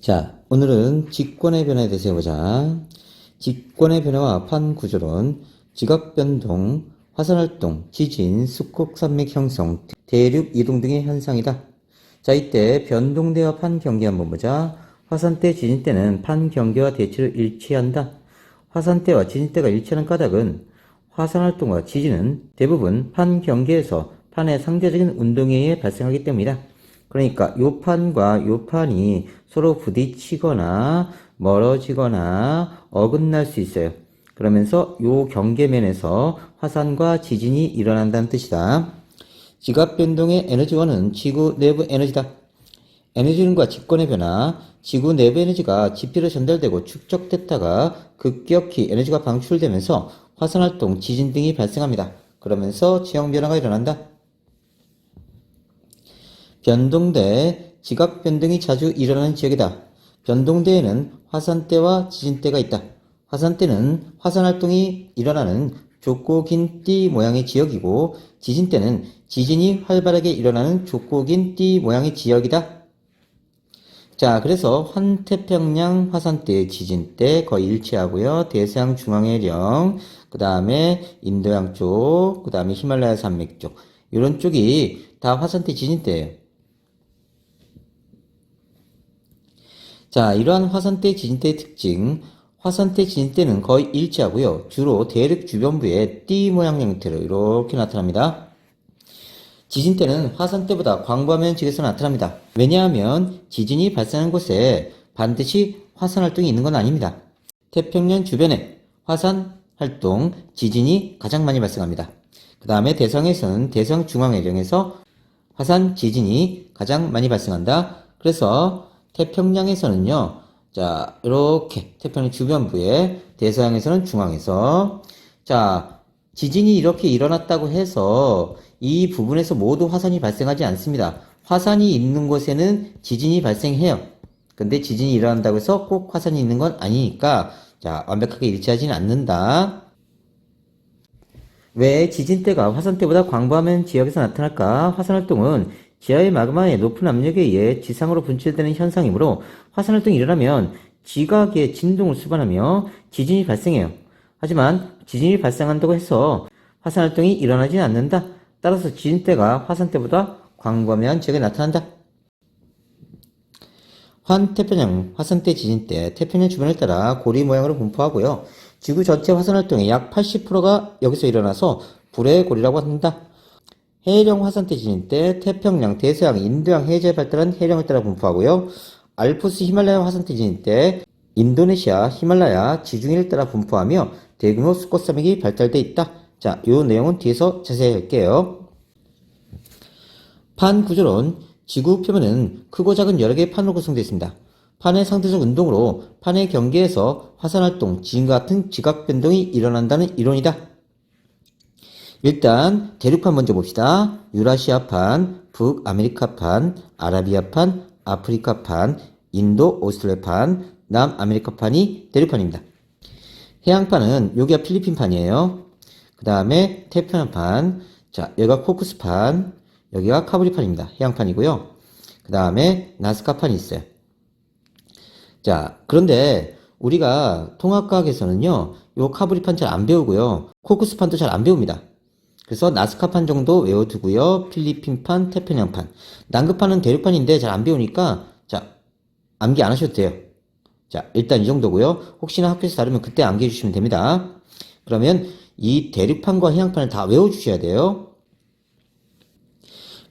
자, 오늘은 직권의 변화에 대해서 해보자. 직권의 변화와 판구조론, 지각변동, 화산활동, 지진, 습곡산맥 형성, 대륙 이동 등의 현상이다. 자, 이때 변동대와 판경계 한번 보자. 화산대, 지진대는 판경계와 대체로 일치한다. 화산대와 지진대가 일치하는 까닭은 화산활동과 지진은 대부분 판경계에서 판의 상대적인 운동에 의해 발생하기 때문이다. 그러니까 요 판과 요 판이 서로 부딪히거나 멀어지거나 어긋날 수 있어요. 그러면서 요 경계면에서 화산과 지진이 일어난다는 뜻이다. 지각변동의 에너지원은 지구 내부 에너지다. 에너지원과 직권의 변화, 지구 내부 에너지가 지피로 전달되고 축적됐다가 급격히 에너지가 방출되면서 화산활동, 지진 등이 발생합니다. 그러면서 지형 변화가 일어난다. 변동대, 지각변동이 자주 일어나는 지역이다. 변동대에는 화산대와 지진대가 있다. 화산대는 화산활동이 일어나는 좁고 긴 띠 모양의 지역이고 지진대는 지진이 활발하게 일어나는 좁고 긴 띠 모양의 지역이다. 자, 그래서 환태평양 화산대, 지진대 거의 일치하고요. 대서양 중앙해령, 그 다음에 인도양 쪽, 그 다음에 히말라야 산맥 쪽 이런 쪽이 다 화산대, 지진대예요. 자, 이러한 화산대, 지진대의 특징, 화산대, 지진대는 거의 일치하고요. 주로 대륙 주변부에 띠 모양 형태로 이렇게 나타납니다. 지진대는 화산대보다 광범위한 지역에서 나타납니다. 왜냐하면 지진이 발생한 곳에 반드시 화산활동이 있는 건 아닙니다. 태평양 주변에 화산활동, 지진이 가장 많이 발생합니다. 그 다음에 대서양에서는 대서양 중앙해령에서 화산, 지진이 가장 많이 발생한다. 그래서 태평양에서는요, 자, 이렇게 태평양 주변부에, 대서양에서는 중앙에서, 자, 지진이 이렇게 일어났다고 해서 이 부분에서 모두 화산이 발생하지 않습니다. 화산이 있는 곳에는 지진이 발생해요. 근데 지진이 일어난다고 해서 꼭 화산이 있는 건 아니니까, 자, 완벽하게 일치하지는 않는다. 왜 지진대가 화산대보다 광범위한 지역에서 나타날까? 화산활동은 지하의 마그마의 높은 압력에 의해 지상으로 분출되는 현상이므로 화산활동이 일어나면 지각의 진동을 수반하며 지진이 발생해요. 하지만 지진이 발생한다고 해서 화산활동이 일어나지 않는다. 따라서 지진대가 화산대보다 광범위한 지역에 나타난다. 환태평양 화산대, 지진대, 태평양 주변을 따라 고리 모양으로 분포하고요. 지구 전체 화산활동의 약 80%가 여기서 일어나서 불의 고리라고 한다. 해령 화산대, 지진대, 태평양, 대서양, 인도양 해저에 발달한 해령을 따라 분포하고요. 알프스 히말라야 화산대, 지진대, 인도네시아, 히말라야, 지중해를 따라 분포하며 대규모 습곡산맥이 발달돼 있다. 자, 요 내용은 뒤에서 자세히 할게요. 판 구조론, 지구 표면은 크고 작은 여러 개의 판으로 구성되어 있습니다. 판의 상대적 운동으로 판의 경계에서 화산활동, 지진과 같은 지각변동이 일어난다는 이론이다. 일단 대륙판 먼저 봅시다. 유라시아판, 북아메리카판, 아라비아판, 아프리카판, 인도, 오스트레일판, 남아메리카판이 대륙판입니다. 해양판은 여기가 필리핀판이에요. 그 다음에 태평양판, 자, 여기가 코쿠스판, 여기가 카브리판입니다. 해양판이고요. 그 다음에 나스카판이 있어요. 자, 그런데 우리가 통합과학에서는요, 요 카브리판 잘 안 배우고요. 코쿠스판도 잘 안 배웁니다. 그래서 나스카판 정도 외워두고요. 필리핀판, 태평양판. 남극판은 대륙판인데 잘 안 배우니까, 자, 암기 안 하셔도 돼요. 자, 일단 이 정도고요. 혹시나 학교에서 다르면 그때 암기해 주시면 됩니다. 그러면 이 대륙판과 해양판을 다 외워주셔야 돼요.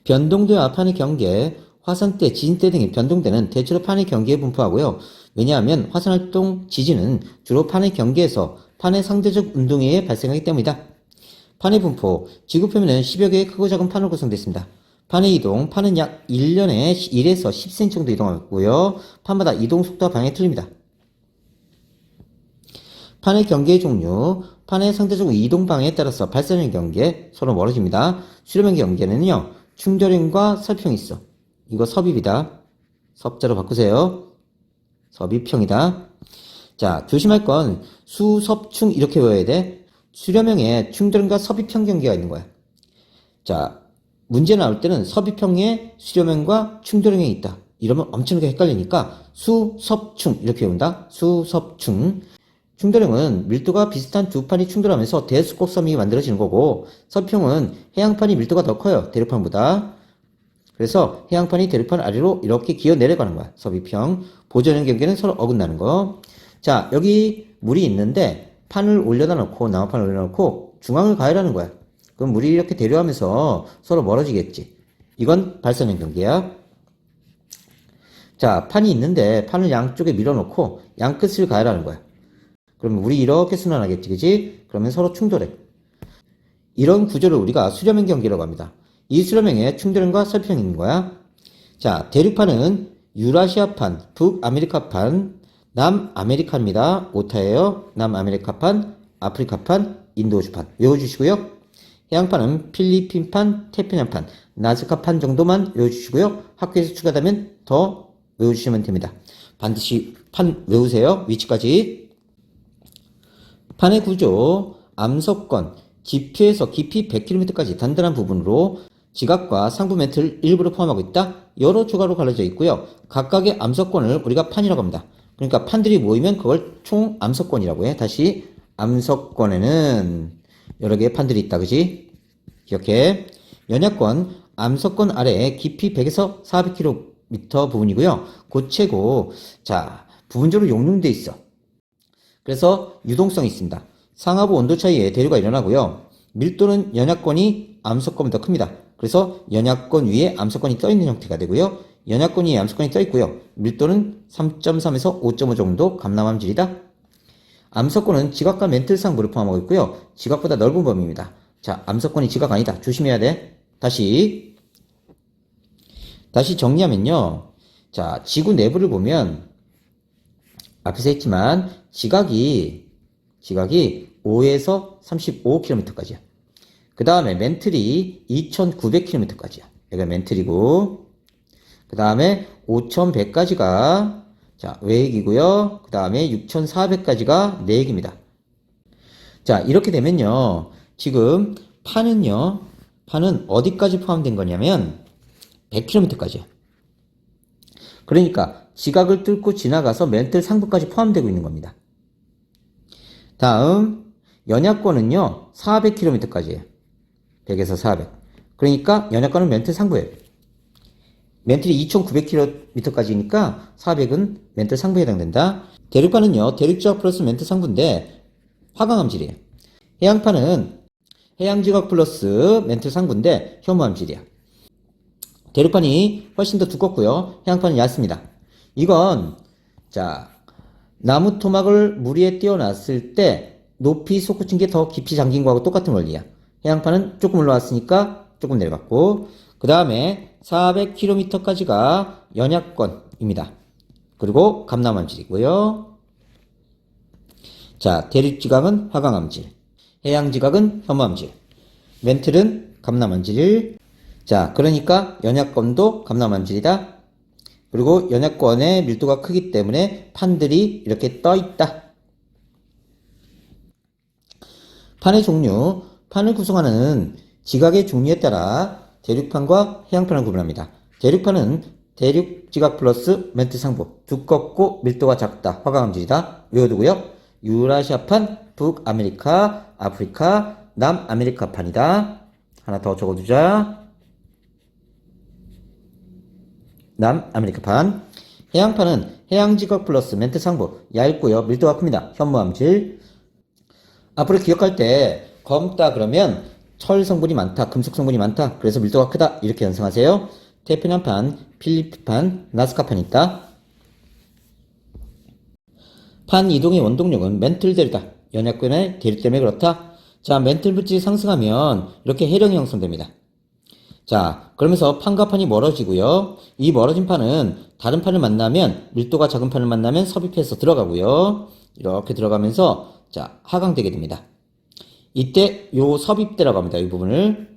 변동대와 판의 경계, 화산대, 지진대 등의 변동대는 대체로 판의 경계에 분포하고요. 왜냐하면 화산활동, 지진은 주로 판의 경계에서 판의 상대적 운동에 의해 발생하기 때문이다. 판의 분포, 지구 표면은 10여 개의 크고 작은 판으로 구성됐습니다. 판의 이동, 판은 약 1년에 1에서 10cm 정도 이동하고요. 판마다 이동 속도와 방향이 틀립니다. 판의 경계의 종류, 판의 상대적 이동 방향에 따라서 발산형 경계, 서로 멀어집니다. 수렴형 경계는요, 충돌형과 설평이 있어. 이거 섭입이다. 섭자로 바꾸세요. 섭입형이다. 자, 조심할 건 수, 섭, 충 이렇게 외워야 돼. 수렴형에 충돌형과 섭입형 경계가 있는 거야. 자, 문제 나올 때는 섭입형에 수렴형과 충돌형이 있다. 이러면 엄청나게 헷갈리니까 수섭충 이렇게 외운다. 수섭충. 충돌형은 밀도가 비슷한 두 판이 충돌하면서 대수곡섬이 만들어지는 거고, 서평은 해양판이 밀도가 더 커요. 대륙판보다. 그래서 해양판이 대륙판 아래로 이렇게 기어 내려가는 거야. 서비평. 보전형 경계는 서로 어긋나는 거. 자, 여기 물이 있는데 판을 올려다 놓고, 나무판을 올려놓고 중앙을 가해라는 거야. 그럼 물이 이렇게 대류하면서 서로 멀어지겠지. 이건 발산형 경계야. 자, 판이 있는데 판을 양쪽에 밀어놓고 양끝을 가해라는 거야. 그러면 물이 이렇게 순환하겠지, 그지? 그러면 서로 충돌해. 이런 구조를 우리가 수렴형 경계라고 합니다. 이 수렴형의 충돌형과 설평인 거야. 자, 대륙판은 유라시아판, 북아메리카판, 남아메리카입니다. 오타예요. 남아메리카판, 아프리카판, 인도오주판. 외워주시고요. 해양판은 필리핀판, 태평양판, 나스카판 정도만 외워주시고요. 학교에서 추가되면 더 외워주시면 됩니다. 반드시 판 외우세요. 위치까지. 판의 구조, 암석권, 지표에서 깊이 100km까지 단단한 부분으로 지각과 상부 멘트를 일부러 포함하고 있다. 여러 조각으로 갈라져 있고요. 각각의 암석권을 우리가 판이라고 합니다. 그러니까 판들이 모이면 그걸 총 암석권이라고 해. 다시 암석권에는 여러 개의 판들이 있다. 그지? 기억해. 연약권, 암석권 아래에 깊이 100에서 400km 부분이고요. 고체고, 자, 부분적으로 용융돼 있어. 그래서 유동성이 있습니다. 상하부 온도 차이에 대류가 일어나고요. 밀도는 연약권이 암석권보다 큽니다. 그래서 연약권 위에 암석권이 떠있는 형태가 되고요. 연약권 위에 암석권이 떠있고요. 밀도는 3.3에서 5.5 정도 감남암질이다. 암석권은 지각과 멘틀 상부를 포함하고 있고요. 지각보다 넓은 범위입니다. 자, 암석권이 지각 아니다. 조심해야 돼. 다시 정리하면요. 자, 지구 내부를 보면 앞에서 했지만 지각이 5에서 35km까지야. 그 다음에 멘틀이 2900km까지야. 여기가 멘틀이고, 그 다음에 5100까지가 자, 외핵이고요. 그 다음에 6400까지가 내핵입니다. 자, 이렇게 되면요. 지금 판은 어디까지 포함된 거냐면 100km까지야. 그러니까 지각을 뚫고 지나가서 멘틀 상부까지 포함되고 있는 겁니다. 다음 연약권은요 400km까지예요. 100에서 400. 그러니까 연약권은 멘틀 상부예요. 멘틀이 2900km까지니까 400은 멘틀 상부에 해당된다. 대륙판은요 대륙지각 플러스 멘틀 상부인데 화강암질이에요. 해양판은 해양지각 플러스 멘틀 상부인데 혐오암질이야. 대륙판이 훨씬 더 두껍고요. 해양판은 얇습니다. 이건 자 나무 토막을 물 위에 띄워놨을 때 높이 솟구친 게 더 깊이 잠긴 거하고 똑같은 원리야. 해양판은 조금 올라왔으니까 조금 내려갔고, 그 다음에 400km까지가 연약권입니다. 그리고 감남암질이고요. 자, 대륙지각은 화강암질, 해양지각은 혐오암질, 멘틀은 감남암질. 자, 그러니까 연약권도 감남암질이다. 그리고 연약권의 밀도가 크기 때문에 판들이 이렇게 떠 있다. 판의 종류, 판을 구성하는 지각의 종류에 따라 대륙판과 해양판을 구분합니다. 대륙판은 대륙지각 플러스 멘틀 상부, 두껍고 밀도가 작다, 화강암질이다. 외워두고요. 유라시아판, 북아메리카, 아프리카, 남아메리카판이다. 하나 더 적어두자. 남아메리카판. 해양판은 해양지각 플러스 멘틀 상부, 얇고요. 밀도가 큽니다. 현무암질. 앞으로 기억할 때 검다 그러면 철 성분이 많다, 금속 성분이 많다, 그래서 밀도가 크다 이렇게 연상하세요. 태평양판, 필리핀판, 나스카판이 있다. 판 이동의 원동력은 멘틀 대류다. 연약권의 대류 때문에 그렇다. 자, 멘틀 물질이 상승하면 이렇게 해령이 형성됩니다. 자, 그러면서 판과 판이 멀어지고요. 이 멀어진 판은 다른 판을 만나면, 밀도가 작은 판을 만나면 섭입해서 들어가고요. 이렇게 들어가면서 자, 하강되게 됩니다. 이때 요 섭입대라고 합니다. 이 부분을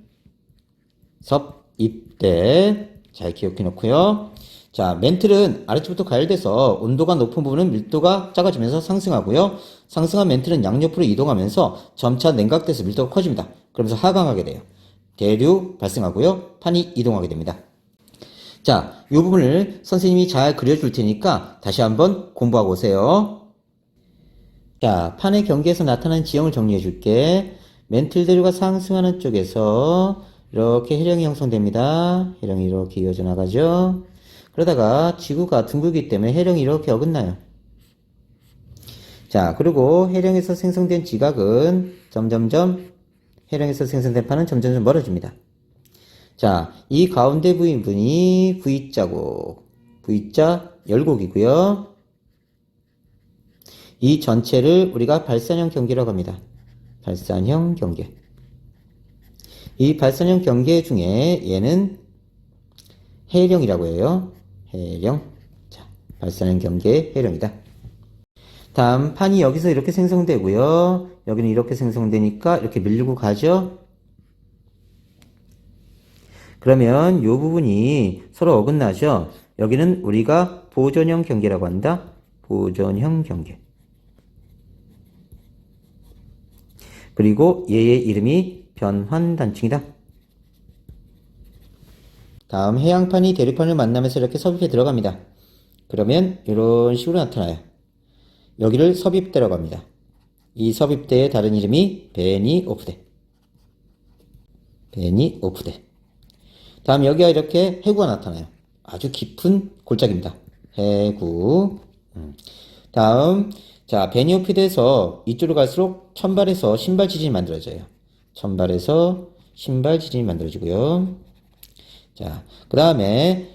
섭입대. 잘 기억해 놓고요. 자, 멘틀은 아래쪽부터 가열돼서 온도가 높은 부분은 밀도가 작아지면서 상승하고요. 상승한 멘틀은 양옆으로 이동하면서 점차 냉각돼서 밀도가 커집니다. 그러면서 하강하게 돼요. 대류 발생하고요. 판이 이동하게 됩니다. 자, 이 부분을 선생님이 잘 그려줄 테니까 다시 한번 공부하고 오세요. 자, 판의 경계에서 나타나는 지형을 정리해 줄게. 멘틀 대류가 상승하는 쪽에서 이렇게 해령이 형성됩니다. 해령이 이렇게 이어져 나가죠. 그러다가 지구가 둥글기 때문에 해령이 이렇게 어긋나요. 자, 그리고 해령에서 생성된 지각은 점점점 해령에서 생성된 판은 점점점 멀어집니다. 자, 이 가운데 부분이 V자국, V자 열곡이고요. 이 전체를 우리가 발산형 경계라고 합니다. 발산형 경계. 이 발산형 경계 중에 얘는 해령이라고 해요. 해령. 자, 발산형 경계 해령이다. 다음 판이 여기서 이렇게 생성되고요. 여기는 이렇게 생성되니까 이렇게 밀리고 가죠. 그러면 이 부분이 서로 어긋나죠. 여기는 우리가 보존형 경계라고 한다. 보존형 경계. 그리고 얘의 이름이 변환단층이다. 다음 해양판이 대류판을 만나면서 이렇게 섭입해 들어갑니다. 그러면 이런 식으로 나타나요. 여기를 섭입대라고 합니다. 이 섭입대의 다른 이름이 베니오프대. 베니오프대. 다음 여기가 이렇게 해구가 나타나요. 아주 깊은 골짜기입니다. 해구. 다음 자, 베니오피드에서 이쪽으로 갈수록 천발에서 신발 지진이 만들어져요. 천발에서 신발 지진이 만들어지고요. 자, 그 다음에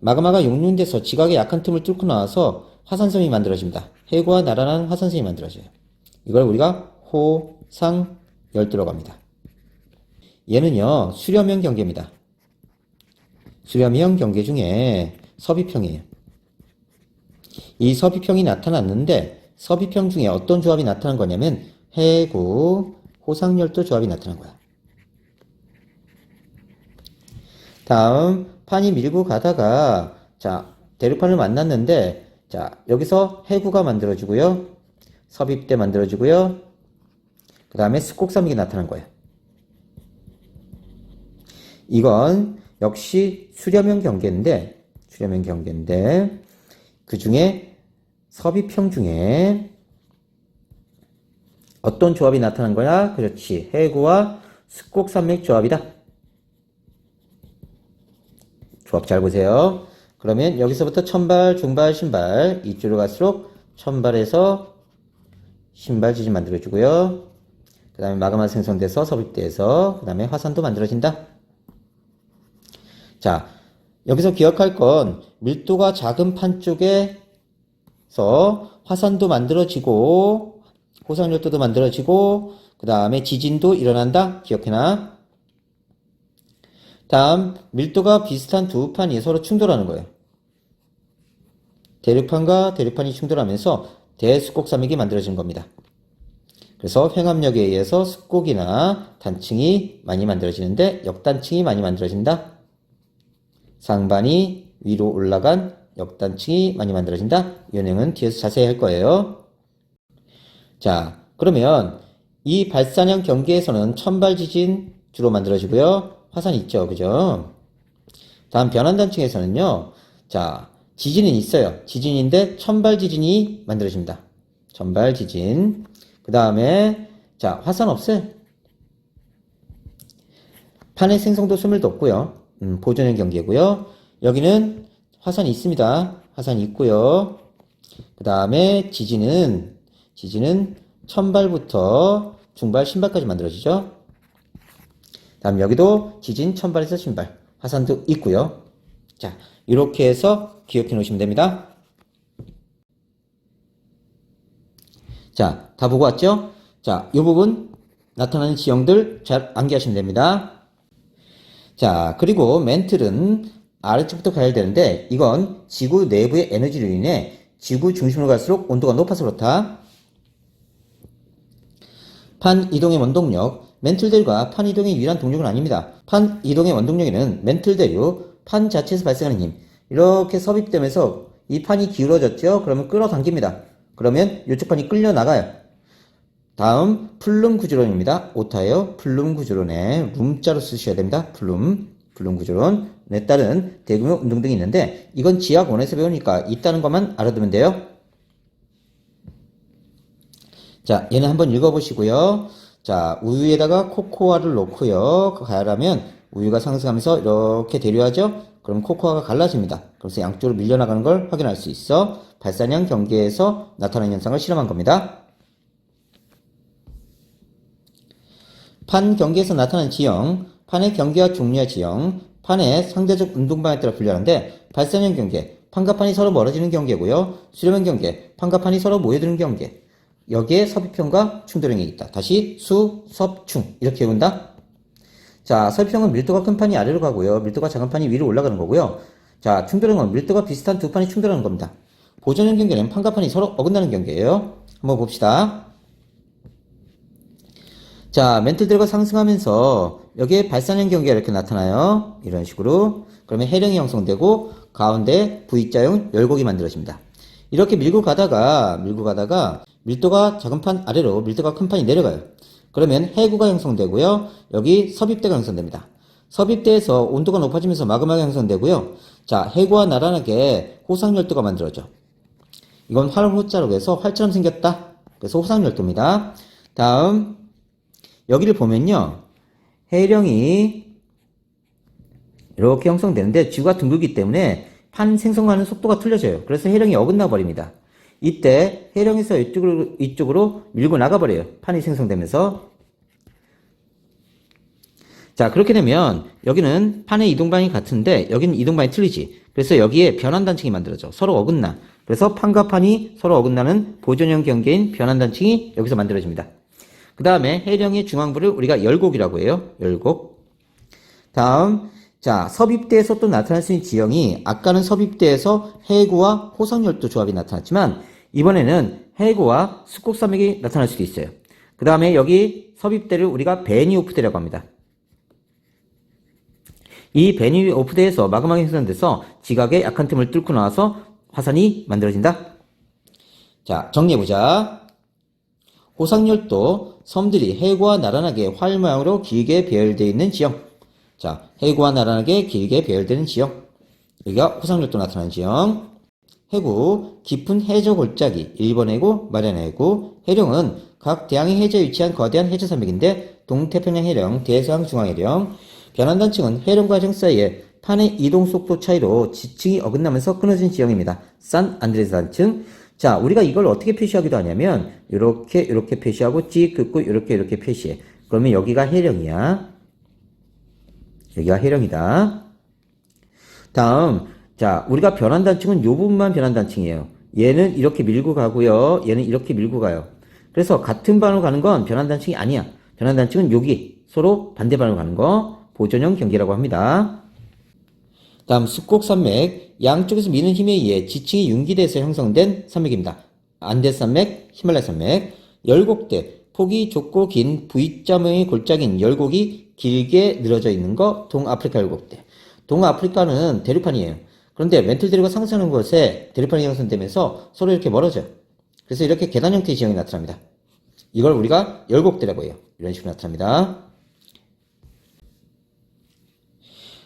마그마가 용융돼서 지각의 약한 틈을 뚫고 나와서 화산섬이 만들어집니다. 해구와 나란한 화산섬이 만들어져요. 이걸 우리가 호상열도라고 합니다. 얘는요, 수렴형 경계입니다. 수렴형 경계 중에 섭입형이에요. 이 섭입형이 나타났는데 섭입형 중에 어떤 조합이 나타난 거냐면 해구, 호상열도 조합이 나타난 거야. 다음 판이 밀고 가다가 자, 대류판을 만났는데 자, 여기서 해구가 만들어지고요. 섭입대 만들어지고요. 그 다음에 습곡섬이 나타난 거예요. 이건 역시 수렴형 경계인데 그 중에 섭입형 중에 어떤 조합이 나타난 거야? 그렇지. 해구와 습곡산맥 조합이다. 조합 잘 보세요. 그러면 여기서부터 천발, 중발, 신발 이쪽으로 갈수록 천발에서 신발 지진 만들어주고요. 그 다음에 마그마 생성돼서 섭입돼서 그 다음에 화산도 만들어진다. 자, 여기서 기억할 건 밀도가 작은 판 쪽에서 화산도 만들어지고 호상열도도 만들어지고 그 다음에 지진도 일어난다. 기억해놔. 다음 밀도가 비슷한 두 판이 서로 충돌하는 거예요. 대류판과 대류판이 충돌하면서 대습곡산맥이 만들어지는 겁니다. 그래서 횡압력에 의해서 습곡이나 단층이 많이 만들어지는데 역단층이 많이 만들어진다. 상반이 위로 올라간 역단층이 많이 만들어진다. 이 내용은 뒤에서 자세히 할 거예요. 자, 그러면 이 발산형 경계에서는 천발 지진 주로 만들어지고요. 화산이 있죠. 그죠? 다음 변환단층에서는요. 자, 지진은 있어요. 지진인데 천발 지진이 만들어집니다. 천발 지진. 그 다음에 자, 화산 없어요. 판의 생성도 소멸도 없고요. 보존형 경계고요. 여기는 화산이 있습니다. 화산이 있고요. 그 다음에 지진은 천발부터 중발, 신발까지 만들어지죠. 다음 여기도 지진, 천발에서 신발, 화산도 있고요. 자, 이렇게 해서 기억해 놓으시면 됩니다. 자, 다 보고 왔죠? 자, 이 부분 나타나는 지형들 잘 암기하시면 됩니다. 자, 그리고 멘틀은 아래쪽부터 가야 되는데 이건 지구 내부의 에너지로 인해 지구 중심으로 갈수록 온도가 높아서 그렇다. 판 이동의 원동력, 멘틀 대류가 판 이동의 유일한 동력은 아닙니다. 판 이동의 원동력에는 멘틀 대류, 판 자체에서 발생하는 힘, 이렇게 섭입되면서 이 판이 기울어졌죠? 그러면 끌어당깁니다. 그러면 이쪽 판이 끌려 나가요. 다음 플룸 구조론입니다. 오타예요. 플룸 구조론에 룸자로 쓰셔야 됩니다. 플룸 붉은 구조론에 따른 대규모 운동 등이 있는데 이건 지학 1에서 배우니까 있다는 것만 알아두면 돼요. 자, 얘는 한번 읽어보시고요. 자, 우유에다가 코코아를 넣고요. 가열하면 우유가 상승하면서 이렇게 대류하죠? 그럼 코코아가 갈라집니다. 그래서 양쪽으로 밀려나가는 걸 확인할 수 있어 발산형 경계에서 나타나는 현상을 실험한 겁니다. 판 경계에서 나타나는 지형, 판의 경계와 종류와 지형, 판의 상대적 운동 방향에 따라 분류하는데 발산형 경계, 판과 판이 서로 멀어지는 경계고요. 수렴형 경계, 판과 판이 서로 모여드는 경계. 여기에 섭입형과 충돌형이 있다. 다시 수, 섭, 충 이렇게 외운다. 자, 섭입형은 밀도가 큰 판이 아래로 가고요. 밀도가 작은 판이 위로 올라가는 거고요. 자, 충돌형은 밀도가 비슷한 두 판이 충돌하는 겁니다. 보존형 경계는 판과 판이 서로 어긋나는 경계예요. 한번 봅시다. 자, 멘틀들과 상승하면서 여기에 발산형 경계가 이렇게 나타나요. 이런 식으로. 그러면 해령이 형성되고 가운데 V자형 열곡이 만들어집니다. 이렇게 밀고 가다가 밀도가 작은 판 아래로 밀도가 큰 판이 내려가요. 그러면 해구가 형성되고요. 여기 섭입대가 형성됩니다. 섭입대에서 온도가 높아지면서 마그마가 형성되고요. 자, 해구와 나란하게 호상열도가 만들어져. 이건 활호자로 해서 활처럼 생겼다. 그래서 호상열도입니다. 다음 여기를 보면요. 해령이 이렇게 형성되는데 지구가 둥글기 때문에 판 생성하는 속도가 틀려져요. 그래서 해령이 어긋나 버립니다. 이때 해령에서 이쪽으로 밀고 나가버려요. 판이 생성되면서. 자, 그렇게 되면 여기는 판의 이동방이 같은데 여기는 이동방이 틀리지. 그래서 여기에 변환단층이 만들어져. 서로 어긋나. 그래서 판과 판이 서로 어긋나는 보존형 경계인 변환단층이 여기서 만들어집니다. 그 다음에 해령의 중앙부를 우리가 열곡이라고 해요. 열곡. 다음, 자, 섭입대에서 또 나타날 수 있는 지형이 아까는 섭입대에서 해구와 호상열도 조합이 나타났지만 이번에는 해구와 숫곡산맥이 나타날 수도 있어요. 그 다음에 여기 섭입대를 우리가 베니오프대라고 합니다. 이 베니오프대에서 마그마가 형성돼서 지각의 약한 틈을 뚫고 나와서 화산이 만들어진다. 자, 정리해보자. 호상열도, 섬들이 해구와 나란하게 활 모양으로 길게 배열되어 있는 지형. 자, 해구와 나란하게 길게 배열되는 지형. 여기가 호상열도 나타나는 지형. 해구, 깊은 해저 골짜기, 일본 해구, 마리아나 해구. 해령은 각 대양의 해저에 위치한 거대한 해저산맥인데 동태평양 해령, 대서양 중앙해령. 변환단층은 해령과 해령 사이에 판의 이동 속도 차이로 지층이 어긋나면서 끊어진 지형입니다. 산 안드레스 단층. 자, 우리가 이걸 어떻게 표시하기도 하냐면 이렇게 표시하고 찍 긋고 이렇게 표시해. 그러면 여기가 해령이야. 여기가 해령이다. 다음, 자, 우리가 변환단층은 요 부분만 변환단층이에요. 얘는 이렇게 밀고 가고요. 얘는 이렇게 밀고 가요. 그래서 같은 반으로 가는 건 변환단층이 아니야. 변환단층은 여기 서로 반대 반으로 가는 거 보존형 경계라고 합니다. 다음 숫곡산맥, 양쪽에서 미는 힘에 의해 지층이 융기돼서 형성된 산맥입니다. 안데산맥, 히말라야산맥. 열곡대, 폭이 좁고 긴 V자 모양의 골짜기인 열곡이 길게 늘어져 있는 거 동아프리카 열곡대. 동아프리카는 대륙판이에요. 그런데 멘틀대류가 상승하는 곳에 대륙판이 형성되면서 서로 이렇게 멀어져요. 그래서 이렇게 계단 형태의 지형이 나타납니다. 이걸 우리가 열곡대라고 해요. 이런 식으로 나타납니다.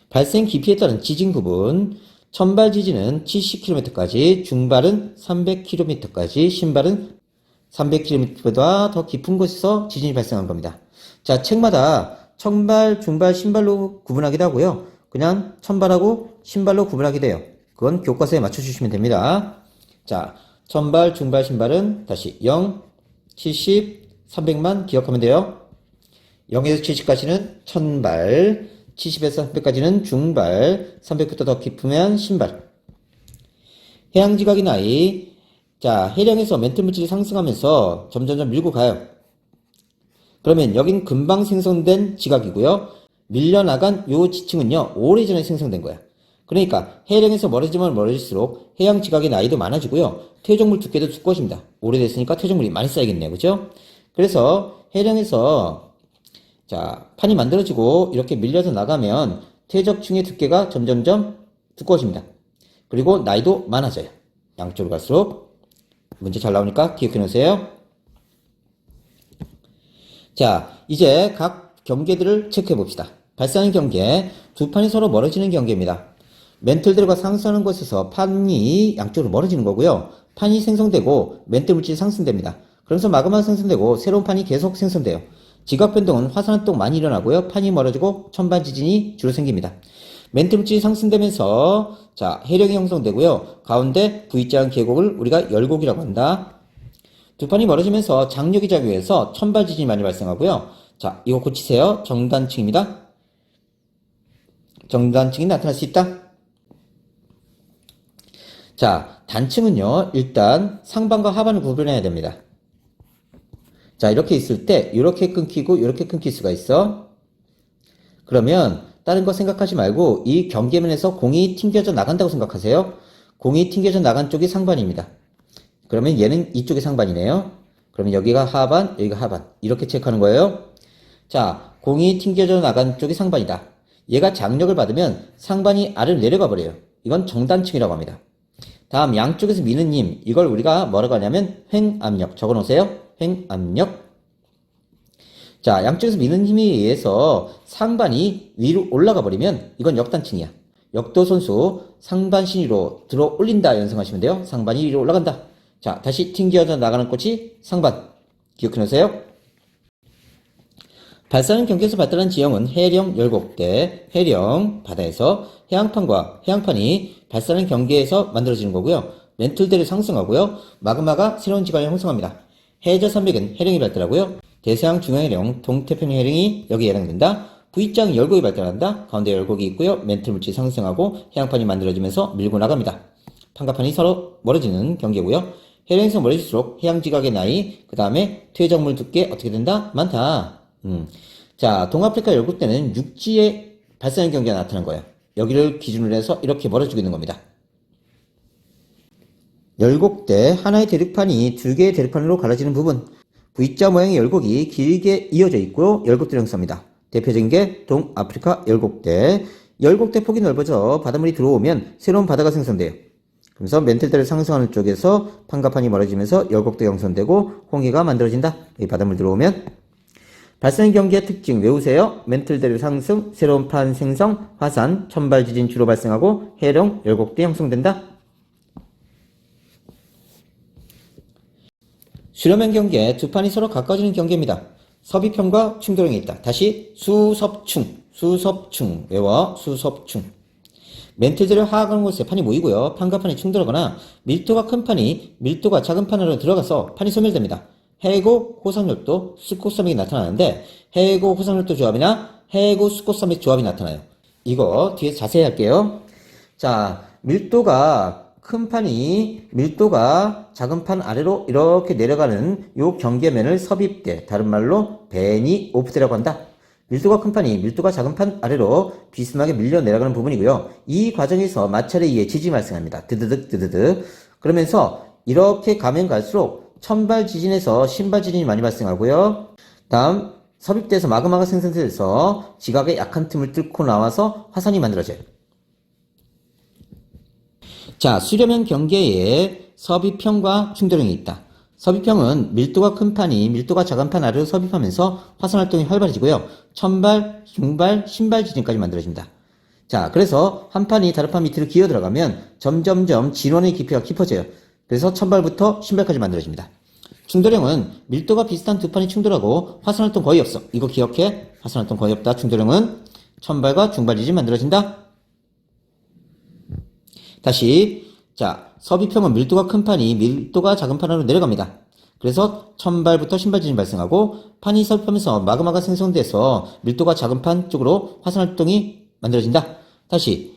발생 깊이에 따른 지진 구분. 천발 지진은 70km까지, 중발은 300km까지, 신발은 300km보다 더 깊은 곳에서 지진이 발생한 겁니다. 자, 책마다 천발, 중발, 신발로 구분하기도 하고요. 그냥 천발하고 신발로 구분하기도 해요. 그건 교과서에 맞춰주시면 됩니다. 자, 천발, 중발, 신발은 다시 0, 70, 300만 기억하면 돼요. 0에서 70까지는 천발, 70에서 300까지는 중발, 300부터 더 깊으면 신발. 해양지각의 나이. 자, 해령에서 멘틀물질이 상승하면서 점점점 밀고 가요. 그러면 여긴 금방 생성된 지각이고요. 밀려나간 요 지층은요, 오래전에 생성된 거야. 그러니까 해령에서 멀어지면 멀어질수록 해양 지각의 나이도 많아지고요. 퇴적물 두께도 두꺼워집니다. 오래됐으니까 퇴적물이 많이 쌓이겠네요. 그죠? 그래서 해령에서 자, 판이 만들어지고 이렇게 밀려서 나가면 퇴적층의 두께가 점점점 두꺼워집니다. 그리고 나이도 많아져요. 양쪽으로 갈수록. 문제 잘 나오니까 기억해 놓으세요. 자, 이제 각 경계들을 체크해 봅시다. 발산하는 경계, 두 판이 서로 멀어지는 경계입니다. 멘틀들과 상승하는 곳에서 판이 양쪽으로 멀어지는 거고요. 판이 생성되고 멘틀 물질이 상승됩니다. 그러면서 마그마가 생성되고 새로운 판이 계속 생성돼요. 지각 변동은 화산활동 많이 일어나고요. 판이 멀어지고 천반 지진이 주로 생깁니다. 멘틀 물질이 상승되면서 해령이 형성되고요. 가운데 V자형 계곡을 우리가 열곡이라고 한다. 두 판이 멀어지면서 장력이 작용해서 천발 지진이 많이 발생하고요. 이거 고치세요. 정단층입니다. 정단층이 나타날 수 있다. 단층은요, 일단 상반과 하반을 구분해야 됩니다. 이렇게 있을 때 이렇게 끊기고 이렇게 끊길 수가 있어. 그러면 다른 거 생각하지 말고 이 경계면에서 공이 튕겨져 나간다고 생각하세요. 공이 튕겨져 나간 쪽이 상반입니다. 그러면 얘는 이쪽이 상반이네요. 그러면 여기가 하반, 여기가 하반. 이렇게 체크하는 거예요. 공이 튕겨져 나간 쪽이 상반이다. 얘가 장력을 받으면 상반이 아래로 내려가 버려요. 이건 정단층이라고 합니다. 다음 양쪽에서 미는 힘, 이걸 우리가 뭐라고 하냐면 횡압력. 적어놓으세요. 횡압력. 양쪽에서 미는 힘에 의해서 상반이 위로 올라가 버리면 이건 역단층이야. 역도선수 상반 신위로 들어 올린다 연상하시면 돼요. 상반이 위로 올라간다. 다시 튕겨져 나가는 꽃이 상반. 기억해 놓으세요. 발산하는 경계에서 발달한 지형은 해령 열곡대, 해령 바다에서 해양판과 해양판이 발산하는 경계에서 만들어지는 거고요. 멘틀들이 상승하고요. 마그마가 새로운 지각을 형성합니다. 해저 산맥은 해령이 발달하고요. 대서양 중앙해령, 동태평양 해령이 여기에 해당된다. V자형 열곡이 발달한다. 가운데 열곡이 있고요. 멘틀 물질이 상승하고 해양판이 만들어지면서 밀고 나갑니다. 판과 판이 서로 멀어지는 경계고요. 해령에서 멀어질수록 해양 지각의 나이, 그 다음에 퇴적물 두께 어떻게 된다? 많다. 동아프리카 열곡대는 육지에 발산하는 경계가 나타난 거예요. 여기를 기준으로 해서 이렇게 멀어지고 있는 겁니다. 열곡대, 하나의 대륙판이 두 개의 대륙판으로 갈라지는 부분. V자 모양의 열곡이 길게 이어져 있고 열곡대를 형성합니다. 대표적인 게 동아프리카 열곡대. 열곡대 폭이 넓어져 바닷물이 들어오면 새로운 바다가 생성돼요. 그래서 멘틀대를 상승하는 쪽에서 판과 판이 멀어지면서 열곡대가 형성되고 홍해가 만들어진다. 이 바닷물 들어오면. 발산 경계의 특징 외우세요. 멘틀대를 상승, 새로운 판 생성, 화산, 천발 지진 주로 발생하고 해령, 열곡대 형성된다. 수렴형 경계, 두 판이 서로 가까워지는 경계입니다. 섭입형과 충돌형이 있다. 다시 수섭충 외워. 수섭충. 멘틀대를 하악하는 곳에 판이 모이고요. 판과 판이 충돌하거나 밀도가 큰 판이 밀도가 작은 판으로 들어가서 판이 소멸됩니다. 해고, 호상열도, 수꽃산맥이 나타나는데 해고, 호상열도 조합이나 해고, 수꽃산맥 조합이 나타나요. 이거 뒤에서 자세히 할게요. 밀도가 큰 판이 밀도가 작은 판 아래로 이렇게 내려가는 요 경계면을 섭입대, 다른 말로 베니 오프대라고 한다. 밀도가 큰 판이 밀도가 작은 판 아래로 비스듬하게 밀려 내려가는 부분이고요. 이 과정에서 마찰에 의해 지진이 발생합니다. 드드득. 그러면서 이렇게 가면 갈수록 천발 지진에서 신발 지진이 많이 발생하고요. 다음 섭입대에서 마그마가 생성돼서 지각의 약한 틈을 뚫고 나와서 화산이 만들어져요. 수렴형 경계에 섭입형과 충돌형이 있다. 섭입형은 밀도가 큰 판이 밀도가 작은 판 아래로 섭입하면서 화산 활동이 활발해지고요. 천발, 중발, 신발 지진까지 만들어집니다. 그래서 한 판이 다른 판 밑으로 기어 들어가면 점점점 진원의 깊이가 깊어져요. 그래서 천발부터 신발까지 만들어집니다. 충돌형은 밀도가 비슷한 두 판이 충돌하고 화산활동 거의 없어. 이거 기억해. 화산활동 거의 없다. 충돌형은 천발과 중발 지진 만들어진다. 다시 섭입형은 밀도가 큰 판이 밀도가 작은 판으로 내려갑니다. 그래서 천발부터 신발 지진이 발생하고 판이 섭입하면서 마그마가 생성돼서 밀도가 작은 판 쪽으로 화산활동이 만들어진다. 다시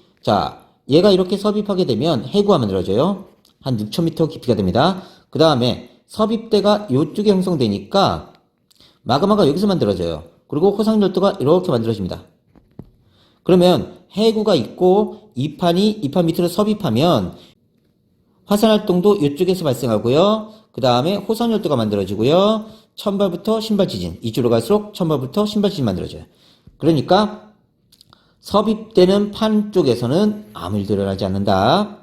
얘가 이렇게 섭입하게 되면 해구가 만들어져요. 한 6,000m 깊이가 됩니다. 그 다음에 섭입대가 이쪽에 형성되니까 마그마가 여기서 만들어져요. 그리고 호상열도가 이렇게 만들어집니다. 그러면 해구가 있고 이 판 밑으로 섭입하면 화산활동도 이쪽에서 발생하고요. 그 다음에 호상열도가 만들어지고요. 천발부터 신발 지진, 이쪽으로 갈수록 천발부터 신발 지진 만들어져요. 그러니까 섭입되는 판 쪽에서는 아무 일도 일어나지 않는다.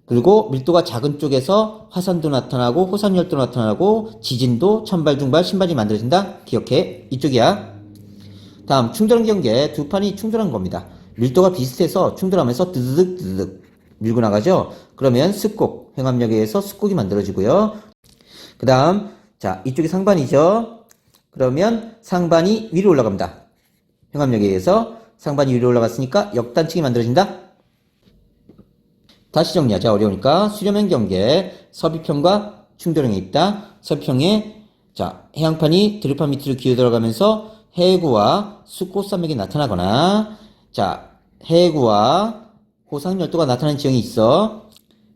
그리고 밀도가 작은 쪽에서 화산도 나타나고 호산열도 나타나고 지진도 천발, 중발, 신발이 만들어진다. 기억해. 이쪽이야. 다음 충돌한 경계에 두 판이 충돌한 겁니다. 밀도가 비슷해서 충돌하면서 드드득 밀고 나가죠. 그러면 습곡, 횡압력에 의해서 습곡이 만들어지고요. 그 다음 자 이쪽이 상반이죠. 그러면 상반이 위로 올라갑니다. 횡압력에 의해서 상반이 위로 올라갔으니까 역단층이 만들어진다. 다시 정리하자. 어려우니까 수렴형 경계 서비평과 충돌형에 있다. 서비평에 자 해양판이 들판 밑으로 기어 들어가면서 해구와 숫꽃산맥이 나타나거나 자 해구와 호상열도가 나타나는 지형이 있어.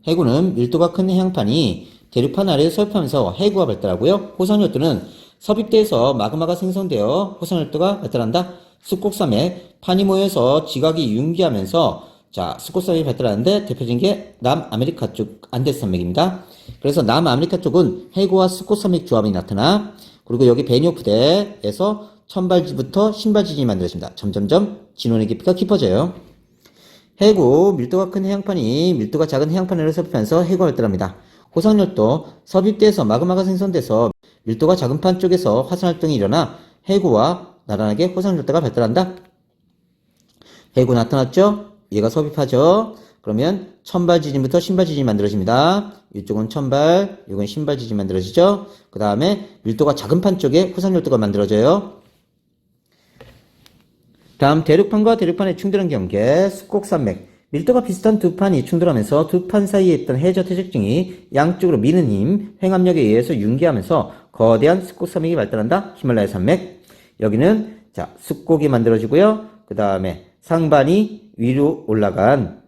해구는 밀도가 큰 해양판이 대륙판 아래에 서입하면서 해구가 발달하고요. 호상열도는 섭입대에서 마그마가 생성되어 호상열도가 발달한다. 숫곡산맥 판이 모여서 지각이 융기하면서 자 숫곡산맥이 발달하는데 대표적인 게 남아메리카 쪽 안데스산맥입니다. 그래서 남아메리카 쪽은 해구와 숫곡산맥 조합이 나타나. 그리고 여기 베니오프대에서 천발지부터 신발지진이 만들어집니다. 점점점 진원의 깊이가 깊어져요. 해구, 밀도가 큰 해양판이 밀도가 작은 해양판으로 섭입하면서 해구가 발달합니다. 호상열도, 섭입대에서 마그마가 생성돼서 밀도가 작은 판 쪽에서 화산활동이 일어나 해구와 나란하게 호상열도가 발달한다. 해구 나타났죠? 얘가 섭입하죠? 그러면 천발지진부터 신발지진이 만들어집니다. 이쪽은 천발, 이건 신발지진이 만들어지죠? 그 다음에 밀도가 작은 판 쪽에 호상열도가 만들어져요. 다음 대륙판과 대륙판의 충돌한 경계 숫곡산맥 밀도가 비슷한 두 판이 충돌하면서 두 판 사이에 있던 해저 퇴적증이 양쪽으로 미는 힘, 횡압력에 의해서 융기하면서 거대한 숫곡산맥이 발달한다. 히말라야 산맥. 여기는 자 숫곡이 만들어지고요. 그 다음에 상반이 위로 올라간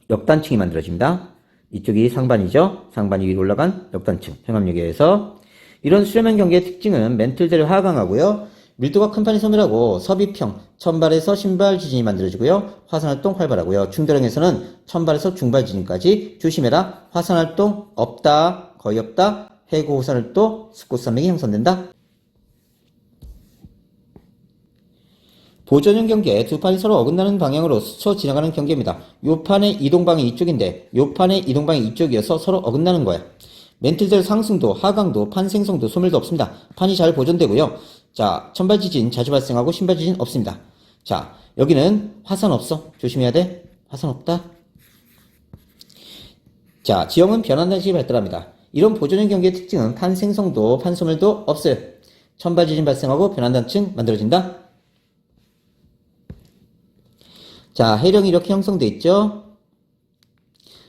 역단층이 만들어집니다. 이쪽이 상반이죠. 상반이 위로 올라간 역단층, 횡압력에 의해서. 이런 수렴형 경계의 특징은 멘틀대를 하강하고요. 밀도가 큰 판이 소멸하고 섭입형, 천발에서 신발 지진이 만들어지고요. 화산활동 활발하고요. 충돌형에서는 천발에서 중발 지진까지. 조심해라. 화산활동 없다, 거의 없다. 해구 호산활동, 숫꽃산맥이 형성된다. 보전형 경계 두 판이 서로 어긋나는 방향으로 스쳐 지나가는 경계입니다. 요 판의 이동방이 이쪽인데 요 판의 이동방이 이쪽이어서 서로 어긋나는 거야. 멘틀들 상승도, 하강도, 판 생성도, 소멸도 없습니다. 판이 잘 보존되고요. 자, 천발지진 자주 발생하고 신발지진 없습니다. 자, 여기는 화산 없어. 조심해야 돼. 화산 없다. 자, 지형은 변환단 식이 발달합니다. 이런 보존형 경계의 특징은 판 생성도, 판 소멸도 없어요. 천발지진 발생하고 변환단층 만들어진다. 자, 해령이 이렇게 형성되어 있죠?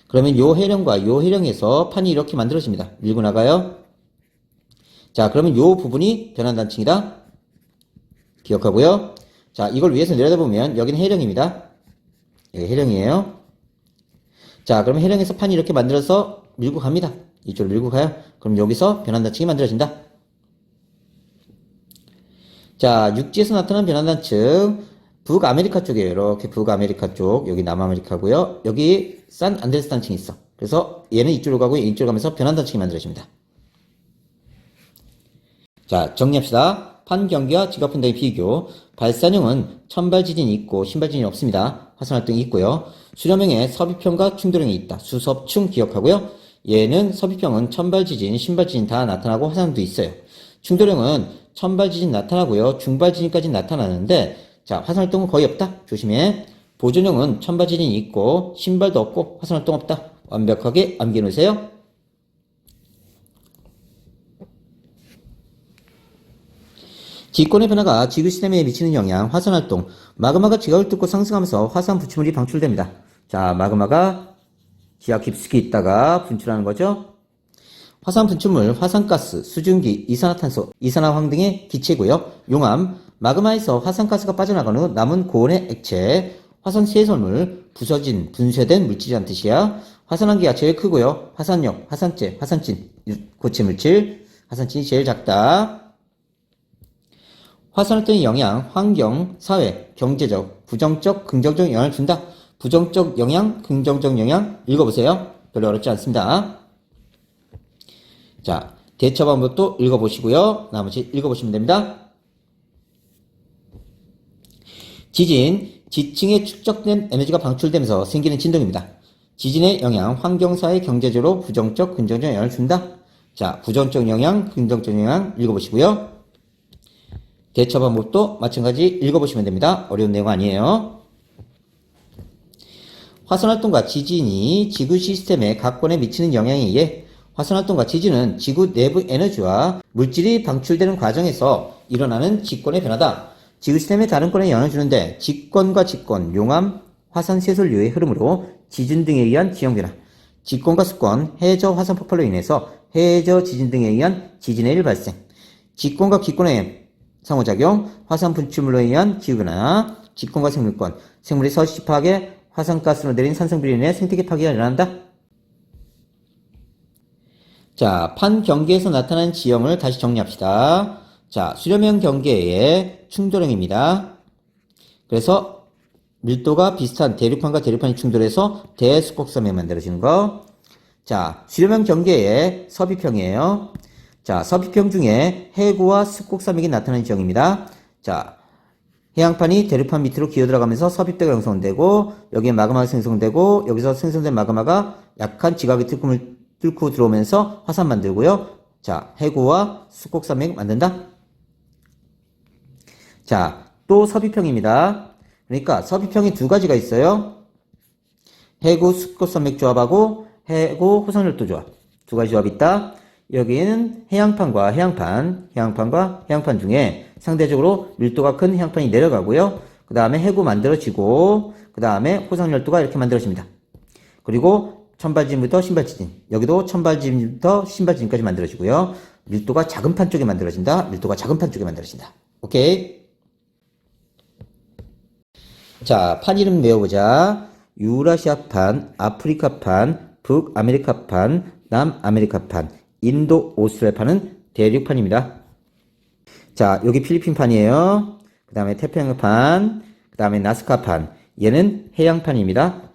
그러면 요 해령과 요 해령에서 판이 이렇게 만들어집니다. 밀고 나가요. 자, 그러면 요 부분이 변환단층이다. 기억하고요. 자, 이걸 위에서 내려다보면 여기는 해령입니다. 여기 해령이에요. 자, 그러면 해령에서 판이 이렇게 만들어서 밀고 갑니다. 이쪽으로 밀고 가요. 그럼 여기서 변환단층이 만들어진다. 자, 육지에서 나타난 변환단층. 북아메리카 쪽이에요. 이렇게 북아메리카 쪽. 여기 남아메리카고요. 여기 산 안데르스 단층이 있어. 그래서 얘는 이쪽으로 가고 얘는 이쪽으로 가면서 변환단층이 만들어집니다. 자, 정리합시다. 판 경계와 지각분당의 비교. 발산형은 천발 지진이 있고 신발 지진이 없습니다. 화산활동이 있고요. 수렴형에 섭입형과 충돌형이 있다. 수섭충 기억하고요. 얘는 섭입형은 천발 지진, 신발 지진 다 나타나고 화산도 있어요. 충돌형은 천발 지진 나타나고요. 중발 지진까지 나타나는데 자, 화산활동은 거의 없다. 조심해. 보존형은 천발 지진이 있고 신발도 없고 화산활동 없다. 완벽하게 암기해 놓으세요. 기권의 변화가 지구 시스템에 미치는 영향, 화산활동. 마그마가 지각을 뚫고 상승하면서 화산 부추물이 방출됩니다. 자, 마그마가 지하 깊숙이 있다가 분출하는 거죠. 화산 분출물, 화산가스, 수증기, 이산화탄소, 이산화황 등의 기체고요. 용암, 마그마에서 화산가스가 빠져나간 후 남은 고온의 액체, 화산 세설물, 부서진, 분쇄된 물질이란 뜻이야. 화산환기가 제일 크고요. 화산력, 화산재, 화산진, 고체물질, 화산진이 제일 작다. 화산활동의 영향, 환경, 사회, 경제적, 부정적, 긍정적 영향을 준다. 부정적 영향, 긍정적 영향 읽어보세요. 별로 어렵지 않습니다. 자, 대처 방법도 읽어보시고요. 나머지 읽어보시면 됩니다. 지진, 지층에 축적된 에너지가 방출되면서 생기는 진동입니다. 지진의 영향, 환경사회, 경제적으로 부정적, 긍정적 영향을 준다. 자, 부정적 영향, 긍정적 영향 읽어보시고요. 대처 방법도 마찬가지 읽어보시면 됩니다. 어려운 내용 아니에요. 화산활동과 지진이 지구 시스템의 각권에 미치는 영향에 의해 화산활동과 지진은 지구 내부 에너지와 물질이 방출되는 과정에서 일어나는 직권의 변화다. 지구 시스템의 다른 권에 영향을 주는데 직권과 직권, 용암, 화산 쇄설류의 흐름으로 지진 등에 의한 지형 변화, 직권과 수권, 해저 화산 폭발로 인해서 해저 지진 등에 의한 지진의 일 발생, 직권과 기권의 상호작용, 화산 분출물로 의한 기후변화, 직권과 생물권, 생물이 서식지파하게 화산가스로 내린 산성비로 인해 생태계 파괴가 일어난다. 자, 판 경계에서 나타난 지형을 다시 정리합시다. 자, 수렴형 경계의 충돌형입니다. 그래서 밀도가 비슷한 대륙판과 대륙판이 충돌해서 대수곡섬이 만들어지는 거. 자, 수렴형 경계의 섭입형이에요. 자, 섭입형 중에 해구와 습곡섬이 나타나는 지형입니다. 자, 해양판이 대륙판 밑으로 기어 들어가면서 섭입대가 형성되고 여기에 마그마가 생성되고 여기서 생성된 마그마가 약한 지각의 뚫고 들어오면서 화산 만들고요. 자, 해구와 습곡산맥 만든다. 자, 또 섭입형입니다. 그러니까 섭입형이 두 가지가 있어요. 해구 습곡산맥 조합하고 해구 호산열도 조합. 두 가지 조합이 있다. 여기는 해양판과 해양판 중에 상대적으로 밀도가 큰 해양판이 내려가고요. 그 다음에 해구 만들어지고 그 다음에 호상열도가 이렇게 만들어집니다. 그리고 천발지진부터 신발지진, 여기도 천발지진부터 신발지진까지 만들어지고요. 밀도가 작은 판 쪽에 만들어진다. 오케이. 자, 판 이름 외워보자. 유라시아판, 아프리카판, 북아메리카판, 남아메리카판, 인도 오스트랄판은 대륙판입니다. 자, 여기 필리핀판이에요. 그 다음에 태평양판, 그 다음에 나스카판. 얘는 해양판입니다.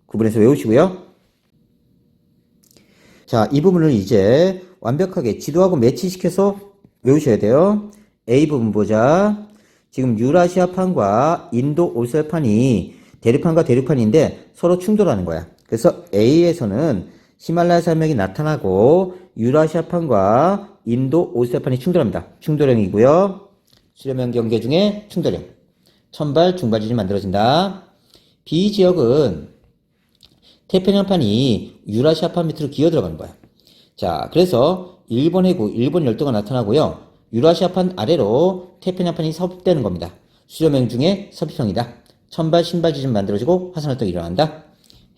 구분해서 외우시고요. 자, 이 부분을 이제 완벽하게 지도하고 매치시켜서 외우셔야 돼요. A 부분 보자. 지금 유라시아판과 인도 오스트랄판이 대륙판과 대륙판인데 서로 충돌하는 거야. 그래서 A에서는 히말라야 산맥이 나타나고 유라시아판과 인도 오스트랄판이 충돌합니다. 충돌형이고요. 수렴형 경계 중에 충돌형. 천발, 중발지진이 만들어진다. B 지역은 태평양판이 유라시아판 밑으로 기어 들어가는 거야. 자, 그래서 일본 해구, 일본 열도가 나타나고요. 유라시아판 아래로 태평양판이 섭입되는 겁니다. 수렴형 중에 섭입형이다. 천발, 신발지진 만들어지고 화산활동이 일어난다.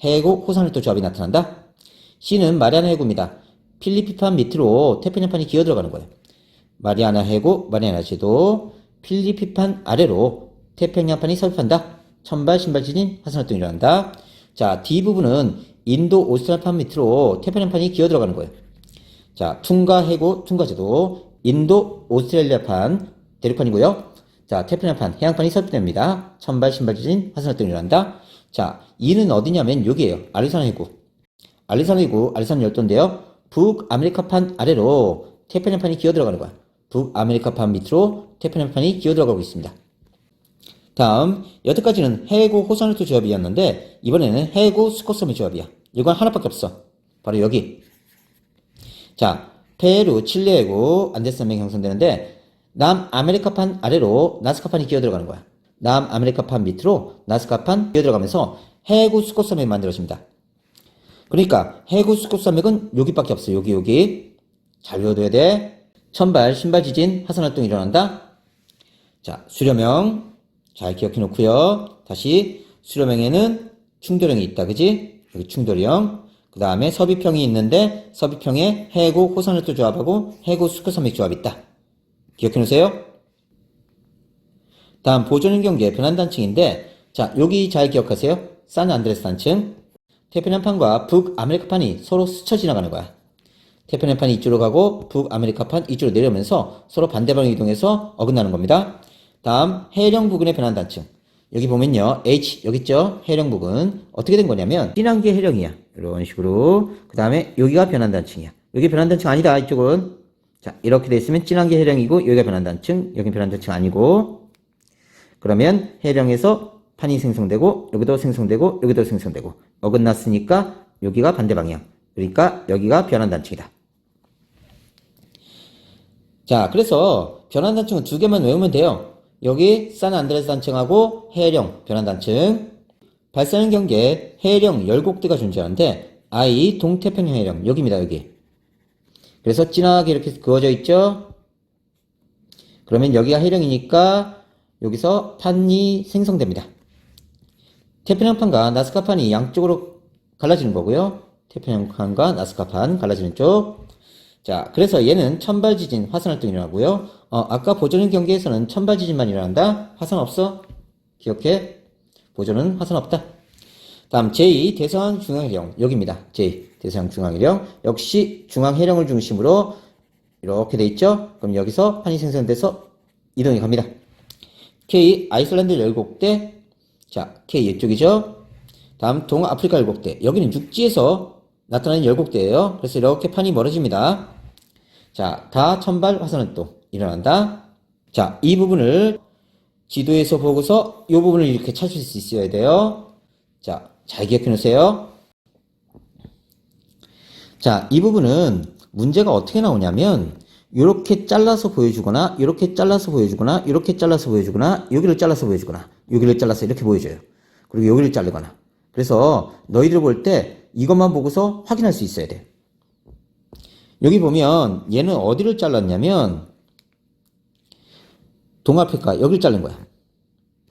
해구, 호산활도 조합이 나타난다. C는 마리아나 해구입니다. 필리핀판 밑으로 태평양판이 기어 들어가는 거예요. 마리아나 해구, 마리아나 제도, 필리핀판 아래로 태평양판이 섭입한다. 천발, 신발지진, 화산활동이 일어난다. 자, D 부분은 인도 오스트랄판 밑으로 태평양판이 기어 들어가는 거예요. 자, 퉁가 해구, 퉁가 제도, 인도 오스트레일리아판 대륙판이고요. 자, 태평양판, 해양판이 섭입됩니다. 천발, 신발지진, 화산활동이 일어난다. 자, E는 어디냐면 여기에요. 아리산 해구. 아리산 열도인데요. 북아메리카판 아래로 태평양판이 기어 들어가는 거야. 북아메리카판 밑으로 태평양판이 기어 들어가고 있습니다. 다음, 여태까지는 해구 호산열도 조합이었는데 이번에는 해구 스코섬의 조합이야. 이건 하나밖에 없어. 바로 여기. 자, 페루, 칠레 해구 안데스산맥이 형성되는데 남아메리카판 아래로 나스카판이 기어 들어가는 거야. 남아메리카판 밑으로 나스카판 기어 들어가면서 해구 스코섬이 만들어집니다. 그러니까 해구 스코섬맥은 여기밖에 없어. 여기. 잘 외워둬야 돼. 천발, 신발지진, 화산활동이 일어난다. 자, 수렴형 잘 기억해 놓고요. 다시 수렴형에는 충돌형이 있다. 그지? 여기 충돌형. 그 다음에 섭입형이 있는데 섭입형에 해구 호산활도 조합하고 해구 스코섬맥 조합이 있다. 기억해 놓으세요. 다음 보존형 경계 변환단층인데 자, 여기 잘 기억하세요. 산안드레스 단층. 태평양판과 북아메리카판이 서로 스쳐 지나가는 거야. 태평양판이 이쪽으로 가고 북아메리카판 이쪽으로 내려오면서 서로 반대방향 이동해서 어긋나는 겁니다. 다음 해령 부근의 변환단층. 여기 보면요. H 여기 있죠. 해령 부근. 어떻게 된 거냐면 진한계 해령이야. 이런 식으로. 그 다음에 여기가 변환단층이야. 여기 변환단층 아니다. 이쪽은. 자, 이렇게 돼 있으면 진한계 해령이고 여기가 변환단층. 여기 변환단층 아니고. 그러면 해령에서 판이 생성되고 여기도 생성되고 여기도 생성되고 어긋났으니까 여기가 반대 방향. 그러니까 여기가 변환단층이다. 자, 그래서 변환단층은 두 개만 외우면 돼요. 여기 산안드레스 단층하고 해령 변환단층. 발사는 경계에 해령 10곡대가 존재하는데 I 동태평양 해령 여기입니다. 여기. 그래서 진하게 이렇게 그어져 있죠. 그러면 여기가 해령이니까 여기서 판이 생성됩니다. 태평양판과 나스카판이 양쪽으로 갈라지는 거고요. 태평양판과 나스카판 갈라지는 쪽. 자, 그래서 얘는 천발 지진, 화산 활동이 일어나고요. 아까 보존의 경계에서는 천발 지진만 일어난다? 화산 없어? 기억해? 보존은 화산 없다. 다음 제2 대서양 중앙해령 여기입니다. 제2 대서양 중앙해령 역시 중앙해령을 중심으로 이렇게 돼 있죠. 그럼 여기서 판이 생성돼서 이동이 갑니다. K 아이슬란드 열곡대. 자, K 이쪽이죠. 다음 동아프리카 열곡대. 여기는 육지에서 나타나는 열곡대예요. 그래서 이렇게 판이 멀어집니다. 자, 다 천발 화산활동 일어난다. 자, 이 부분을 지도에서 보고서 이 부분을 이렇게 찾을 수 있어야 돼요. 자, 잘 기억해 놓으세요. 자, 이 부분은 문제가 어떻게 나오냐면 이렇게 잘라서 보여주거나 이렇게 잘라서 보여주거나 이렇게 잘라서 보여주거나 여기를 잘라서 보여주거나 여기를 잘라서 이렇게 보여줘요. 그리고 여기를 자르거나. 그래서 너희들 볼 때 이것만 보고서 확인할 수 있어야 돼. 여기 보면 얘는 어디를 잘랐냐면 동아프리카 여기를 자른 거야.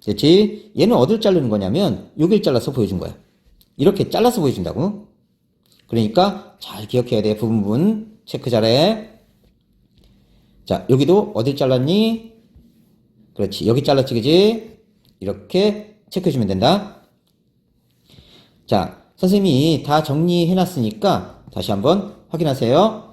그렇지? 얘는 어디를 자르는 거냐면 여기를 잘라서 보여준 거야. 이렇게 잘라서 보여준다고. 그러니까 잘 기억해야 돼. 부분 체크 잘해. 자, 여기도 어딜 잘랐니? 그렇지. 여기 잘랐지, 그지? 이렇게 체크해주면 된다. 자, 선생님이 다 정리해놨으니까 다시 한번 확인하세요.